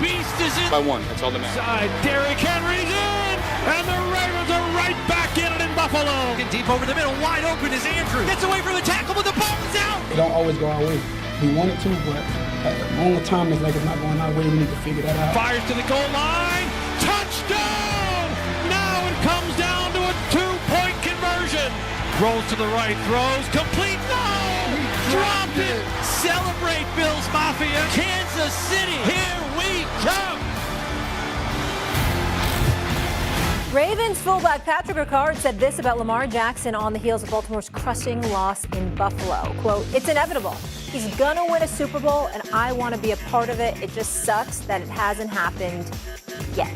Beast is in. By one, that's all that matters. Side, Derrick Henry's in, and the Ravens are right back in it in Buffalo. And deep over the middle, wide open is Andrews. Gets away from the tackle, but the ball is out. It don't always go our way. We want it to, but at the moment time, it's like it's not going our way. We need to figure that out. Fires to the goal line. Touchdown! Now it comes down to a two-point conversion. Rolls to the right, throws, complete. No! Dropped it. Celebrate, Bills Mafia. Kansas City, here we come. Ravens fullback Patrick Ricard said this about Lamar Jackson on the heels of Baltimore's crushing loss in Buffalo. Quote, "It's inevitable. He's gonna win a Super Bowl, and I want to be a part of it. It just sucks that it hasn't happened yet."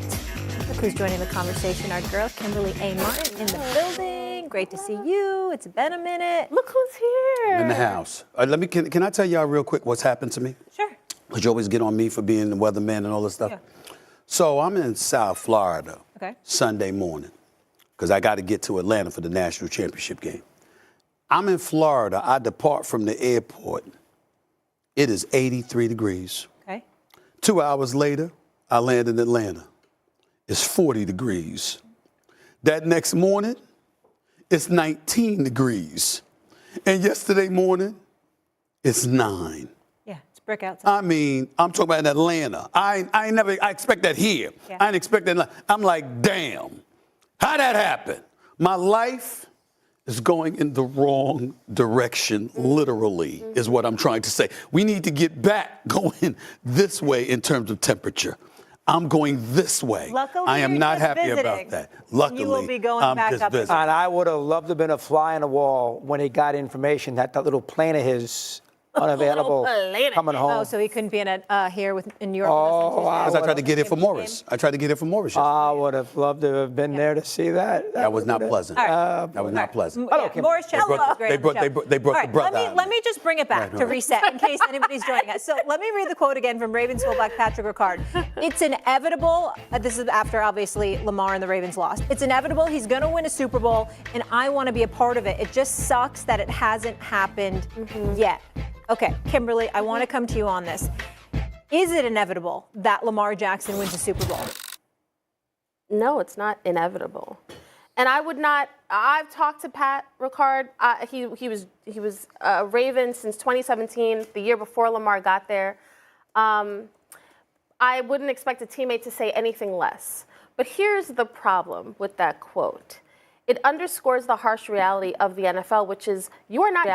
Look who's joining the conversation. Our girl, Kimberly A. Martin, in the building. Great to see you. It's been a minute. Look who's here. In the house. Can I tell y'all real quick what's happened to me? Sure. Because you always get on me for being the weatherman and all this stuff. Yeah. So I'm in South Florida Sunday morning because I got to get to Atlanta for the national championship game. I'm in Florida. I depart from the airport. It is 83 degrees. Okay. 2 hours later, I land in Atlanta. It's 40 degrees. That next morning, it's 19 degrees. And yesterday morning, it's 9. Yeah, it's brick outside. I mean, I'm talking about in Atlanta. I expect that here. Yeah. I didn't expect that. I'm like, damn, how'd that happen? My life is going in the wrong direction, literally, is what I'm trying to say. We need to get back going this way in terms of temperature. I'm going this way. Luckily, I am you're not just happy visiting. about that. Luckily, You will be going I'm back just up. visiting. And I would have loved to have been a fly on the wall when he got information that that little plane of his unavailable coming home. Oh, so he couldn't be here in New York. Oh, wow. Because I tried to get here for Morris. I tried to get here for Morris. I would have loved to have been there to see that. That was not pleasant. That was not pleasant. Morris Chestnut was great. They brought the brother. Let me just bring it back to reset in case anybody's joining us. So let me read the quote again from Ravens fullback Patrick Ricard. "It's inevitable." This is after obviously Lamar and the Ravens lost. "It's inevitable. He's going to win a Super Bowl, and I want to be a part of it. It just sucks that it hasn't happened yet." Okay, Kimberly, I want to come to you on this. Is it inevitable that Lamar Jackson wins a Super Bowl? No, it's not inevitable. And I would not. I've talked to Pat Ricard. He was a Raven since 2017, the year before Lamar got there. I wouldn't expect a teammate to say anything less. But here's the problem with that quote. It underscores the harsh reality of the NFL, which is you are not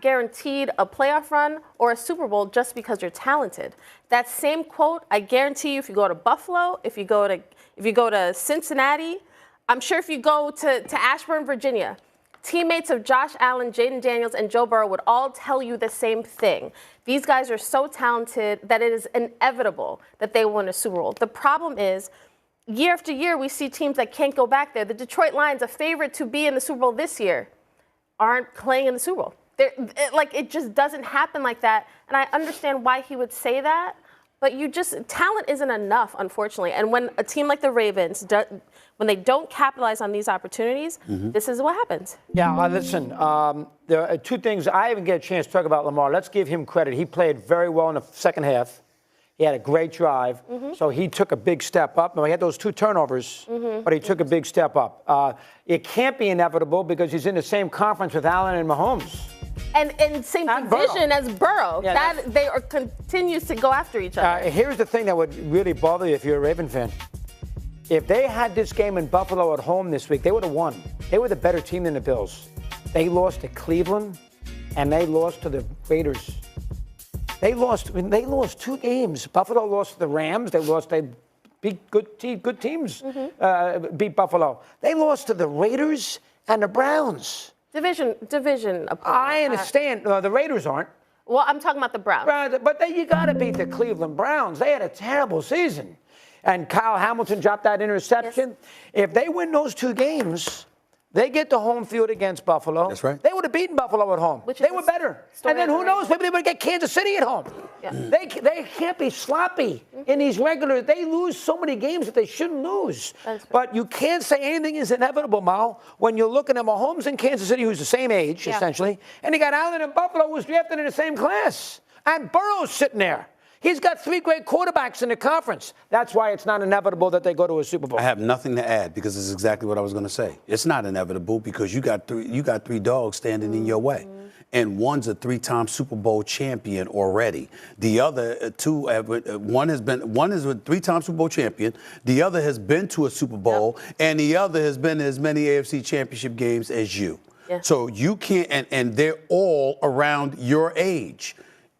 guaranteed a playoff run or a Super Bowl just because you're talented. That same quote, I guarantee you, if you go to Buffalo, if you go to Cincinnati, I'm sure if you go to Ashburn, Virginia, teammates of Josh Allen, Jaden Daniels, and Joe Burrow would all tell you the same thing. These guys are so talented that it is inevitable that they win a Super Bowl. The problem is, year after year, we see teams that can't go back there. The Detroit Lions, a favorite to be in the Super Bowl this year, aren't playing in the Super Bowl. It just doesn't happen like that. And I understand why he would say that, but talent isn't enough, unfortunately. And when a team like the Ravens, when they don't capitalize on these opportunities, this is what happens. Yeah, listen, there are two things. I didn't get a chance to talk about Lamar. Let's give him credit. He played very well in the second half. He had a great drive, so he took a big step up. Now, he had those 2 turnovers, but he took a big step up. It can't be inevitable because he's in the same conference with Allen and Mahomes. And same division as Burrow. Yeah, they continues to go after each other. Here's the thing that would really bother you if you're a Raven fan. If they had this game in Buffalo at home this week, they would have won. They were the better team than the Bills. They lost to Cleveland, and they lost to the Raiders. They lost 2 games. Buffalo lost to the Rams. They beat good teams, beat Buffalo. They lost to the Raiders and the Browns. Division. I understand. The Raiders aren't. Well, I'm talking about the Browns. But you got to beat the Cleveland Browns. They had a terrible season. And Kyle Hamilton dropped that interception. Yes. If they win those 2 games, they get the home field against Buffalo. That's right. They would have beaten Buffalo at home. They were better. And then who knows? Maybe they would get Kansas City at home. Yeah. They can't be sloppy in these regular. They lose so many games that they shouldn't lose. But you can't say anything is inevitable, Mal, when you're looking at Mahomes in Kansas City, who's the same age, essentially, and you got Allen in Buffalo, who's drafted in the same class. And Burrow's sitting there. He's got 3 great quarterbacks in the conference. That's why it's not inevitable that they go to a Super Bowl. I have nothing to add because it's exactly what I was going to say. It's not inevitable because you got three dogs standing in your way. And one's a 3-time Super Bowl champion already. The other two, one is a 3-time Super Bowl champion. The other has been to a Super Bowl, and the other has been to as many AFC Championship games as you. Yeah. So you can't, and they're all around your age.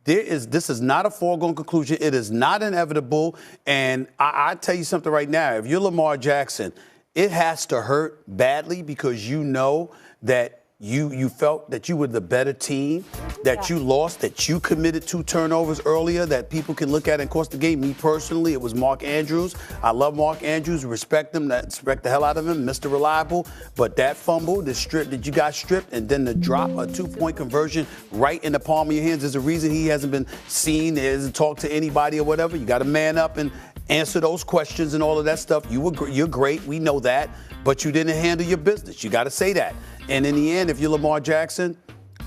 This is not a foregone conclusion. It is not inevitable. And I tell you something right now. If you're Lamar Jackson, it has to hurt badly because you know that you felt that you were the better team, that you lost, that you committed 2 turnovers earlier, that people can look at and cost the game. Me personally, it was Mark Andrews. I love Mark Andrews, respect him, respect the hell out of him, Mr. Reliable. But that fumble, the strip that you got stripped, and then the drop, a 2-point conversion right in the palm of your hands, there's a reason he hasn't been seen, he hasn't talked to anybody or whatever. You got to man up and answer those questions and all of that stuff. You're great, we know that, but you didn't handle your business. You got to say that. And in the end, if you're Lamar Jackson,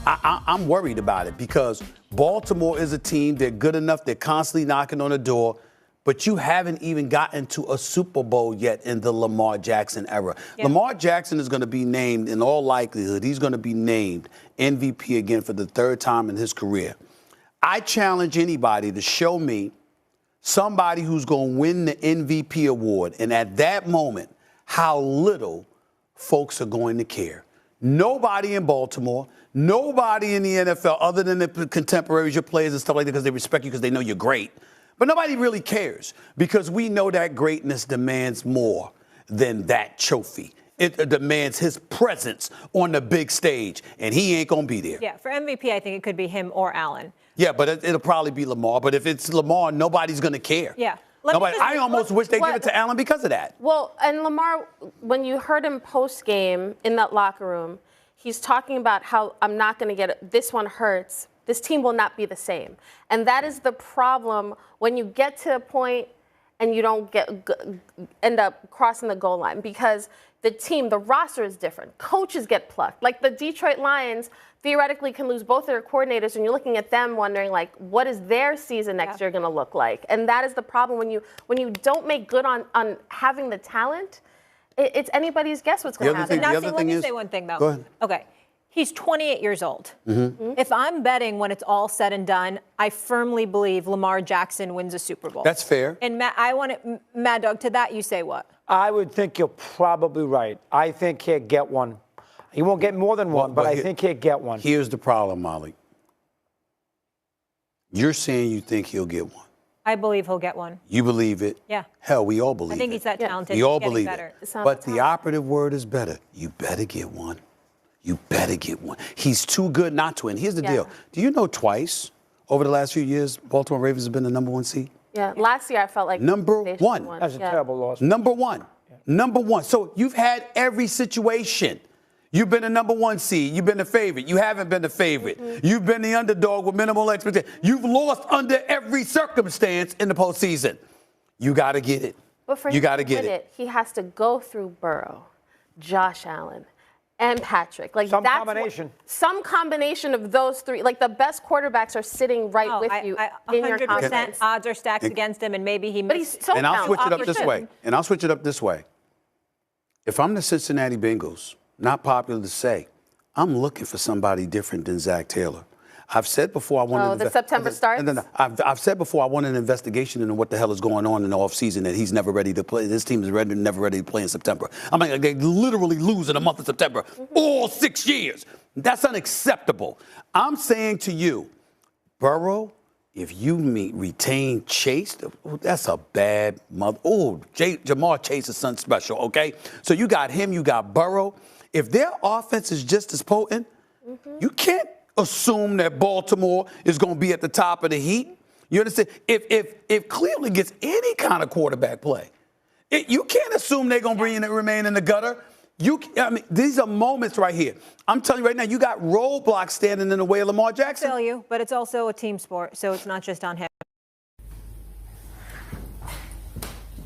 I'm worried about it because Baltimore is a team. They're good enough. They're constantly knocking on the door. But you haven't even gotten to a Super Bowl yet in the Lamar Jackson era. Yeah. Lamar Jackson is going to be named, in all likelihood, he's going to be named MVP again for the 3rd time in his career. I challenge anybody to show me somebody who's going to win the MVP award. And at that moment, how little folks are going to care. Nobody in Baltimore, nobody in the NFL other than the contemporaries, your players and stuff like that, because they respect you because they know you're great. But nobody really cares because we know that greatness demands more than that trophy. It demands his presence on the big stage, and he ain't going to be there. Yeah, for MVP, I think it could be him or Allen. Yeah, but it'll probably be Lamar. But if it's Lamar, nobody's going to care. Yeah. I almost wish they give it to Allen because of that. Well, and Lamar, when you heard him post-game in that locker room, he's talking about how I'm not going to get it. This one hurts. This team will not be the same. And that is the problem when you get to a point and you don't end up crossing the goal line because the roster is different. Coaches get plucked. Like the Detroit Lions theoretically can lose both their coordinators, and you're looking at them wondering, like, what is their season next year going to look like? And that is the problem when you don't make good on having the talent. It's anybody's guess what's going to happen. Let me say one thing, though. Go ahead. Okay. He's 28 years old. If I'm betting when it's all said and done, I firmly believe Lamar Jackson wins a Super Bowl. That's fair. And Mad Dog, to that you say what? I would think you're probably right. I think he'll get one. He won't get more than one, but I think he'll get one. Here's the problem, Molly. You're saying you think he'll get one. I believe he'll get one. You believe it? Yeah. Hell, we all believe it. I think he's that talented. We all He's believe better. it. But the operative word is better. You better get one. You better get one. He's too good not to. And here's the deal. Do you know twice over the last few years, Baltimore Ravens have been the #1 seed? Yeah. Last year I felt like number one. That's a terrible loss. Number one. Number one. So you've had every situation. You've been a #1 seed. You've been the favorite. You haven't been the favorite. You've been the underdog with minimal expectation. You've lost under every circumstance in the postseason. You got to get it. But for him to win it, he has to go through Burrow, Josh Allen, and Patrick. Like some combination. Some combination of those three. Like the best quarterbacks are sitting right with you in your conference. Odds are stacked against him, and maybe he. But he's so And I'll switch it up this way. If I'm the Cincinnati Bengals, not popular to say, I'm looking for somebody different than Zach Taylor. I've said before I want the September starts? I've said before I want an investigation into what the hell is going on in the offseason that he's never ready to play. This team is never ready to play in September. I mean, they literally lose in the month of September all 6 years. That's unacceptable. I'm saying to you, Burrow, if you retain Chase, that's a bad mother. Oh, Jamar Chase is something special, okay? So you got him, you got Burrow. If their offense is just as potent, you can't assume that Baltimore is going to be at the top of the heap. You understand? If Cleveland gets any kind of quarterback play, you can't assume they're going to remain in the gutter. These are moments right here. I'm telling you right now, you got roadblocks standing in the way of Lamar Jackson. I tell you, but it's also a team sport, so it's not just on him.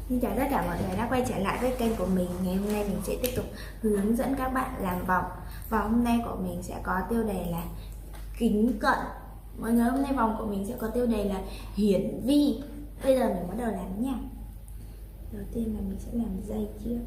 Xin chào tất cả mọi người đã quay trở lại với kênh của mình. Ngày hôm nay mình sẽ tiếp tục hướng dẫn các bạn làm vòng. Và hôm nay của mình sẽ có tiêu đề là kính cận Mọi người, hôm nay vòng của mình sẽ có tiêu đề là hiển vi. Bây giờ mình bắt đầu làm nha. Đầu tiên là mình sẽ làm dây trước.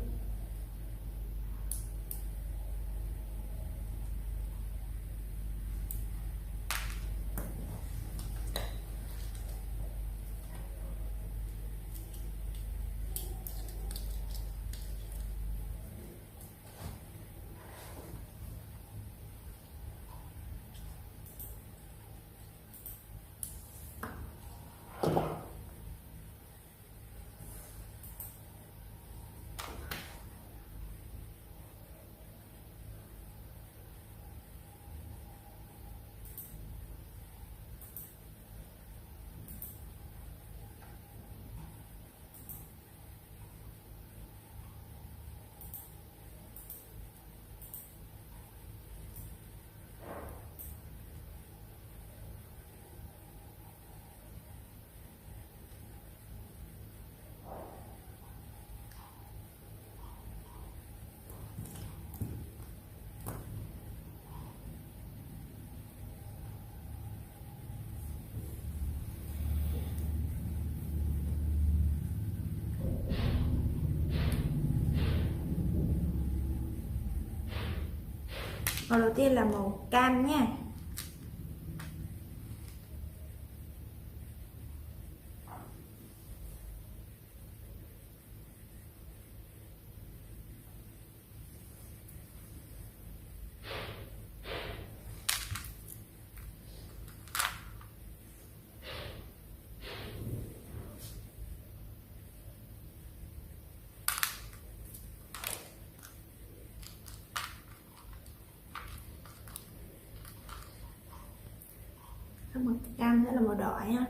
Màu đầu tiên là màu cam nha. Màu cam sẽ là màu đỏ nha.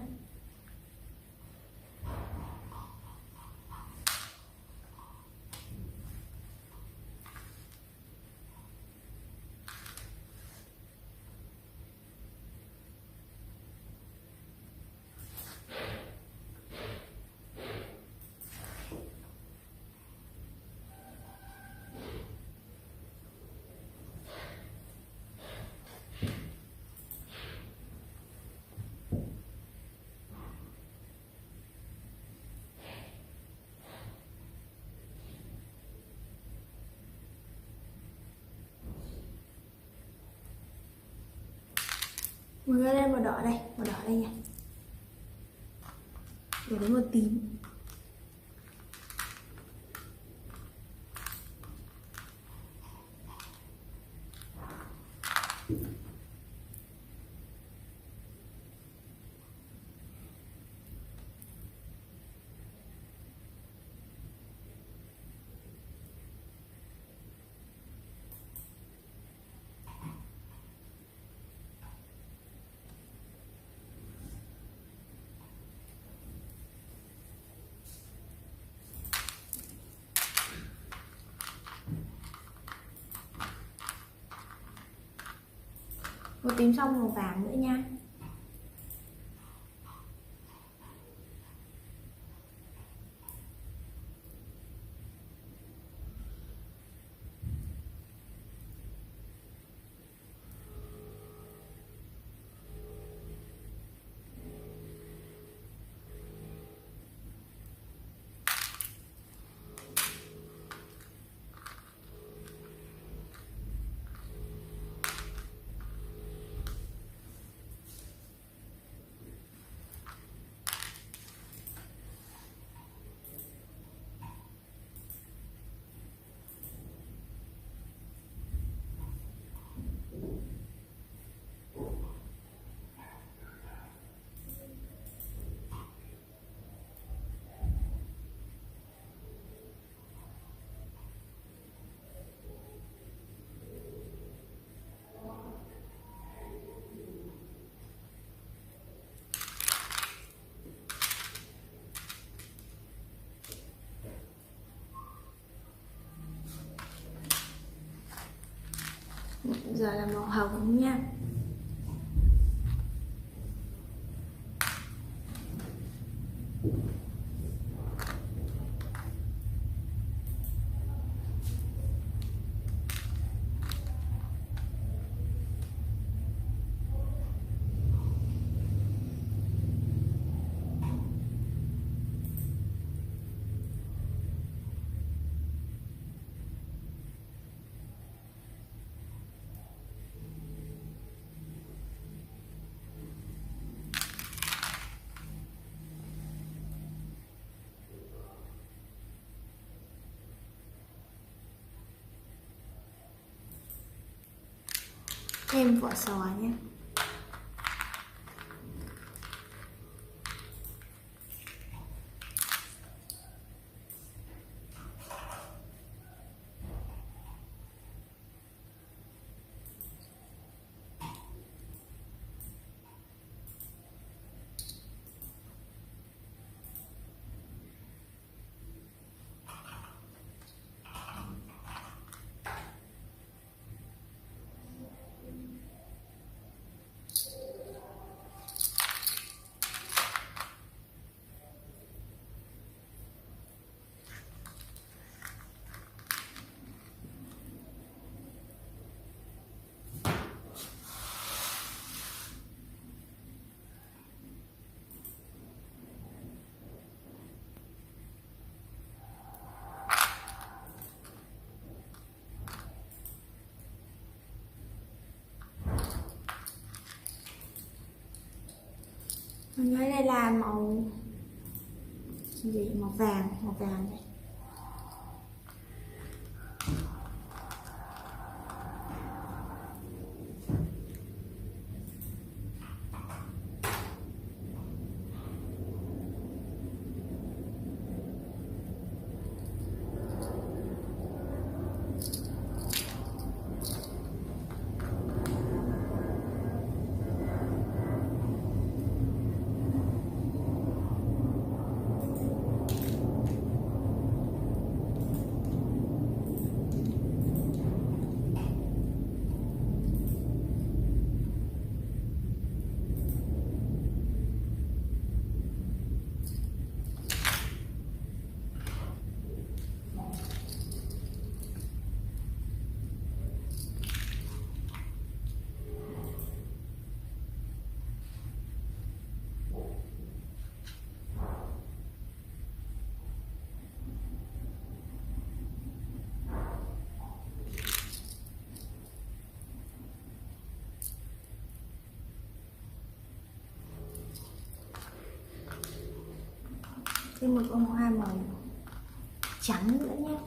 Mọi người, lên màu đỏ đây nha. Rồi đến màu tím. Màu tím xong màu vàng nữa nha. Giờ là màu hồng nha. Thêm vỏ sò nhé. Mình nhớ đây là màu gì, màu vàng đây. Thêm một bông hoa màu trắng nữa nhé.